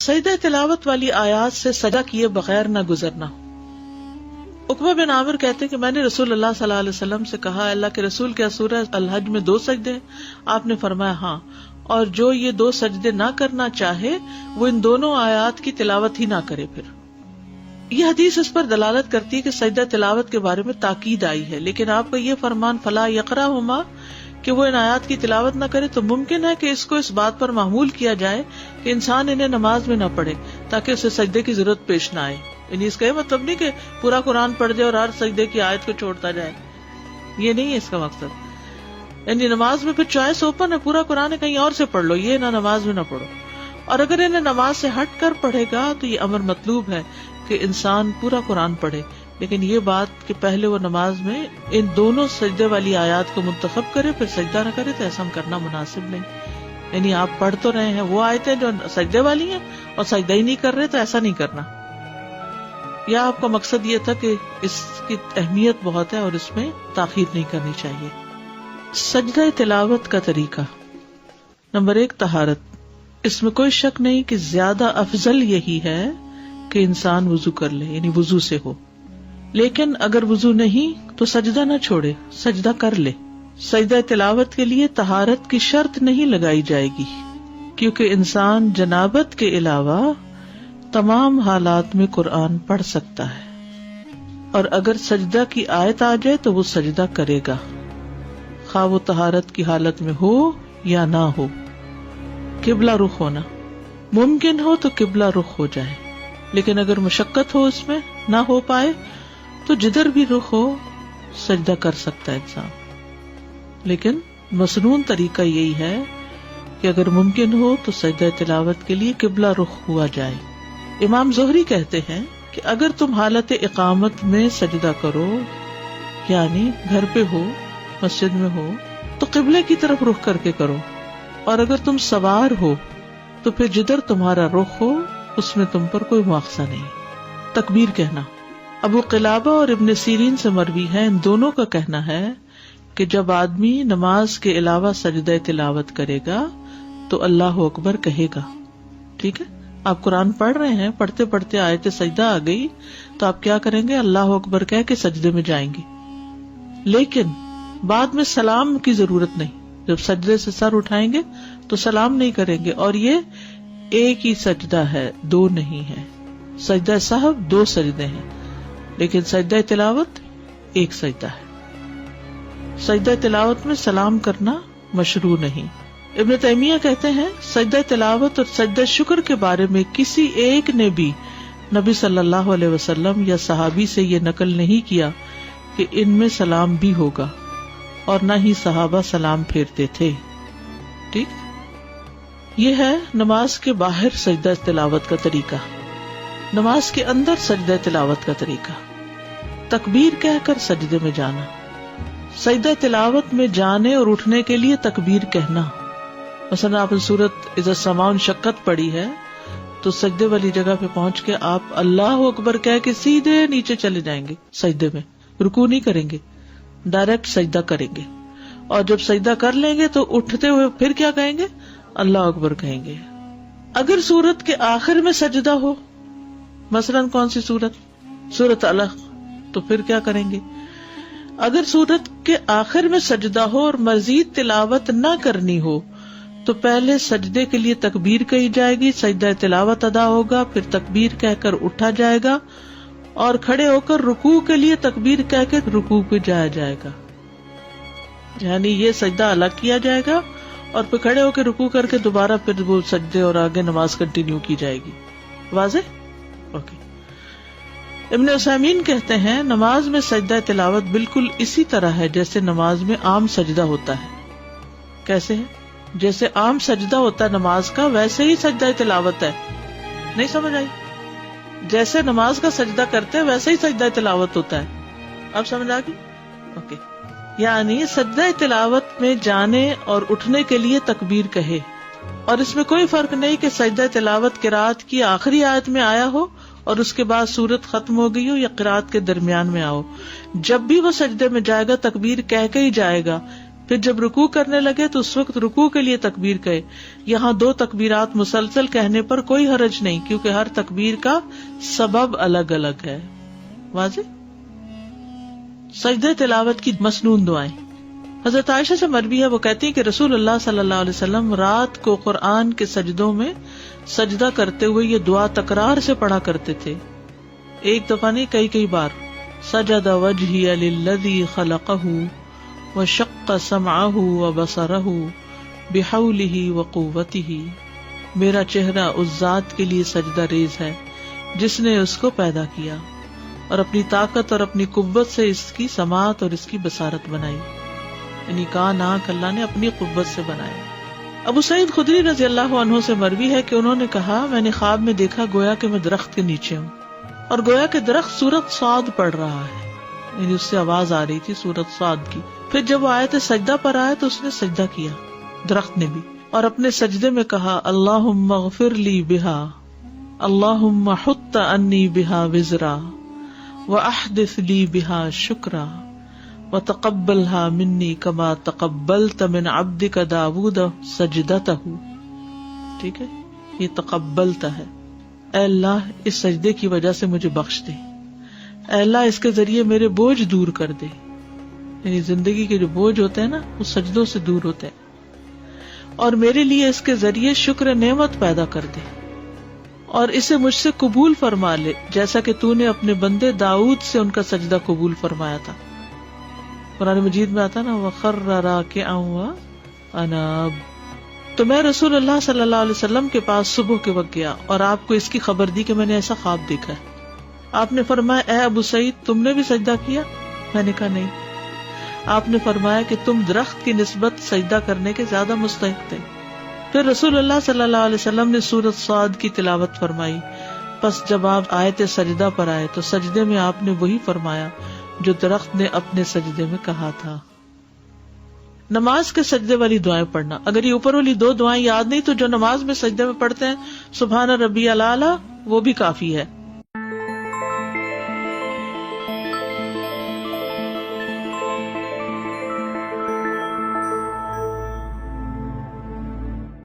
سجدہ تلاوت والی آیات سے سجدہ کیے بغیر نہ گزرنا. عقبہ بن عامر کہتے کہ میں نے رسول اللہ صلی اللہ علیہ وسلم سے کہا، اللہ کے رسول کیا سورہ الحج میں 2 سجدے ہیں؟ آپ نے فرمایا ہاں، اور جو یہ 2 سجدے نہ کرنا چاہے وہ ان دونوں آیات کی تلاوت ہی نہ کرے. پھر یہ حدیث اس پر دلالت کرتی ہے کہ سجدہ تلاوت کے بارے میں تاکید آئی ہے، لیکن آپ کا یہ فرمان فلا یقرأہما کہ وہ ان آیات کی تلاوت نہ کرے تو ممکن ہے کہ اس کو اس بات پر معمول کیا جائے کہ انسان انہیں نماز میں نہ پڑھے تاکہ اسے سجدے کی ضرورت پیش نہ آئے. یعنی اس کا یہ مطلب نہیں کہ پورا قرآن پڑھ جائے اور ہر سجدے کی آیت کو چھوڑتا جائے، یہ نہیں ہے اس کا مقصد. یعنی نماز میں پھر چوائس اوپن ہے، پورا قرآن کہیں اور سے پڑھ لو، یہ نہ نماز میں نہ پڑھو. اور اگر انہیں نماز سے ہٹ کر پڑھے گا تو یہ امر مطلوب ہے کہ انسان پورا قرآن پڑھے، لیکن یہ بات کہ پہلے وہ نماز میں ان دونوں سجدے والی آیات کو منتخب کرے پھر سجدہ نہ کرے تو ایسا کرنا مناسب نہیں. یعنی آپ پڑھ تو رہے ہیں وہ آیتیں جو سجدے والی ہیں اور سجدہ ہی نہیں کر رہے تو ایسا نہیں کرنا. یا آپ کا مقصد یہ تھا کہ اس کی اہمیت بہت ہے اور اس میں تاخیر نہیں کرنی چاہیے. سجدہ تلاوت کا طریقہ. نمبر 1 طہارت. اس میں کوئی شک نہیں کہ زیادہ افضل یہی ہے کہ انسان وضو کر لے، یعنی وضو سے ہو. لیکن اگر وضو نہیں تو سجدہ نہ چھوڑے، سجدہ کر لے. سجدہ تلاوت کے لیے طہارت کی شرط نہیں لگائی جائے گی، کیونکہ انسان جنابت کے علاوہ تمام حالات میں قرآن پڑھ سکتا ہے، اور اگر سجدہ کی آیت آ جائے تو وہ سجدہ کرے گا، خواہ وہ طہارت کی حالت میں ہو یا نہ ہو. قبلہ رخ ہونا ممکن ہو تو قبلہ رخ ہو جائے، لیکن اگر مشقت ہو اس میں نہ ہو پائے تو جدھر بھی رخ ہو سجدہ کر سکتا ہے انسان. لیکن مسنون طریقہ یہی ہے کہ اگر ممکن ہو تو سجدہ تلاوت کے لیے قبلہ رخ ہوا جائے. امام زہری کہتے ہیں کہ اگر تم حالت اقامت میں سجدہ کرو، یعنی گھر پہ ہو، مسجد میں ہو، تو قبلے کی طرف رخ کر کے کرو، اور اگر تم سوار ہو تو پھر جدھر تمہارا رخ ہو اس میں تم پر کوئی مواخذہ نہیں. تکبیر کہنا. ابو قلابہ اور ابن سیرین سے مروی ہے، ان دونوں کا کہنا ہے کہ جب آدمی نماز کے علاوہ سجدہ تلاوت کرے گا تو اللہ اکبر کہے گا. ٹھیک ہے، آپ قرآن پڑھ رہے ہیں، پڑھتے پڑھتے آیت سجدہ آ گئی تو آپ کیا کریں گے؟ اللہ اکبر کہہ کے سجدے میں جائیں گے. لیکن بعد میں سلام کی ضرورت نہیں. جب سجدے سے سر اٹھائیں گے تو سلام نہیں کریں گے، اور یہ ایک ہی سجدہ ہے، 2 نہیں ہے. سجدہ سہو 2 سجدے ہیں، لیکن سجدہ تلاوت 1 سجدہ ہے. سجدہ تلاوت میں سلام کرنا مشروع نہیں. ابن تیمیہ کہتے ہیں سجدہ تلاوت اور سجدہ شکر کے بارے میں کسی ایک نے بھی نبی صلی اللہ علیہ وسلم یا صحابی سے یہ نقل نہیں کیا کہ ان میں سلام بھی ہوگا، اور نہ ہی صحابہ سلام پھیرتے تھے. ٹھیک، یہ ہے نماز کے باہر سجدہ تلاوت کا طریقہ. نماز کے اندر سجدہ تلاوت کا طریقہ. تکبیر کہہ کر سجدے میں جانا. سجدہ تلاوت میں جانے اور اٹھنے کے لیے تکبیر کہنا. مثلا آپ نے سورت اذا السماء انشقت پڑھی ہے تو سجدے والی جگہ پہ پہنچ کے آپ اللہ اکبر کہہ کے سیدھے نیچے چلے جائیں گے. سجدے میں رکوع نہیں کریں گے، ڈائریکٹ سجدہ کریں گے. اور جب سجدہ کر لیں گے تو اٹھتے ہوئے پھر کیا کہیں گے؟ اللہ اکبر کہیں گے. اگر سورت کے آخر میں سجدہ ہو، مثلاً کون سی سورت؟ سورت الق، تو پھر کیا کریں گے؟ اگر سورت کے آخر میں سجدہ ہو اور مزید تلاوت نہ کرنی ہو تو پہلے سجدے کے لیے تکبیر کہی جائے گی، سجدہ تلاوت ادا ہوگا، پھر تکبیر کہہ کر اٹھا جائے گا، اور کھڑے ہو کر رکوع کے لیے تکبیر کہہ کے رکوع پہ جایا جائے گا. یعنی یہ سجدہ الگ کیا جائے گا اور پھر کھڑے ہو کے رکوع کر کے دوبارہ پھر وہ سجدے اور آگے نماز کنٹینیو کی جائے گی. واضح؟ اوکے. ابن عثیمین کہتے ہیں نماز میں سجدہ تلاوت بالکل اسی طرح ہے جیسے نماز میں عام سجدہ ہوتا ہے. کیسے ہے؟ جیسے عام سجدہ ہوتا ہے نماز کا، ویسے ہی سجدہ تلاوت ہے. نہیں سمجھ آئی؟ جیسے نماز کا سجدہ کرتے ہیں ویسے ہی سجدہ تلاوت ہوتا ہے. اب سمجھ آ گئی؟ اوکے. یعنی سجدہ تلاوت میں جانے اور اٹھنے کے لیے تکبیر کہے، اور اس میں کوئی فرق نہیں کہ سجدہ تلاوت قرات کی آخری آیت میں آیا ہو اور اس کے بعد سورت ختم ہو گئی ہو یا قرات کے درمیان میں آؤ. جب بھی وہ سجدے میں جائے گا تکبیر کہہ کے ہی جائے گا، پھر جب رکوع کرنے لگے تو اس وقت رکوع کے لیے تکبیر کہے. یہاں 2 تکبیرات مسلسل کہنے پر کوئی حرج نہیں، کیونکہ ہر تکبیر کا سبب الگ الگ ہے. واضح؟ سجدہ تلاوت کی مسنون دعائیں. حضرت عائشہ سے مروی ہے، وہ کہتی ہیں کہ رسول اللہ صلی اللہ علیہ وسلم رات کو قرآن کے سجدوں میں سجدہ کرتے ہوئے یہ دعا تکرار سے پڑھا کرتے تھے. ایک دفعہ نہیں، کئی بار. سجد وجہی للذی خلقہ وشق سمعہ وبصرہ بحولہ وقوتہ. میرا چہرہ اس ذات کے لیے سجدہ ریز ہے جس نے اس کو پیدا کیا اور اپنی طاقت اور اپنی قوت سے اس کی سماعت اور اس کی بصارت بنائی. یعنی کان آنکھ اللہ نے اپنی قوت سے بنائے. ابو سعید خدری رضی اللہ عنہ سے مروی ہے کہ انہوں نے کہا، میں نے خواب میں دیکھا گویا کہ میں درخت کے نیچے ہوں اور گویا کہ درخت سورۃ صاد پڑھ رہا ہے، یعنی اس سے آواز آ رہی تھی سورۃ صاد کی. پھر جب وہ آیت سجدہ پر آئے تو اس نے سجدہ کیا، درخت نے بھی، اور اپنے سجدے میں کہا اللہم اغفر لی بہا، اللہم حط انی بہا وزرا واحدث لی بہا شکرا وتقبلها منی کما تقبلت من عبدک داود سجدتہ. ٹھیک ہے، یہ تقبلتا ہے. اے اللہ اس سجدے کی وجہ سے مجھے بخش دے، اے اللہ اس کے ذریعے میرے بوجھ دور کر دے. یعنی زندگی کے جو بوجھ ہوتے ہیں نا وہ سجدوں سے دور ہوتے ہیں، اور میرے لیے اس کے ذریعے شکر نعمت پیدا کر دے اور اسے مجھ سے قبول فرما لے، جیسا کہ تو نے اپنے بندے داؤد سے ان کا سجدہ قبول فرمایا تھا. قرآن مجید میں آتا نا وَخَرَّ رَاكِعًا وَأَنَابَ. تو میں رسول اللہ صلی اللہ علیہ وسلم کے پاس صبح کے وقت گیا اور آپ کو اس کی خبر دی کہ میں نے ایسا خواب دیکھا ہے. آپ نے فرمایا اے ابو سعید تم نے بھی سجدہ کیا؟ میں نے کہا نہیں. آپ نے فرمایا کہ تم درخت کی نسبت سجدہ کرنے کے زیادہ مستحق تھے. پھر رسول اللہ صلی اللہ علیہ وسلم نے سورۃ صاد کی تلاوت فرمائی. پس جب آپ آیت سجدہ پر آئے تو سجدے میں آپ نے وہی فرمایا جو درخت نے اپنے سجدے میں کہا تھا. نماز کے سجدے والی دعائیں پڑھنا. اگر یہ اوپر والی 2 دعائیں یاد نہیں تو جو نماز میں سجدے میں پڑھتے ہیں سبحان ربی الاعلی وہ بھی کافی ہے.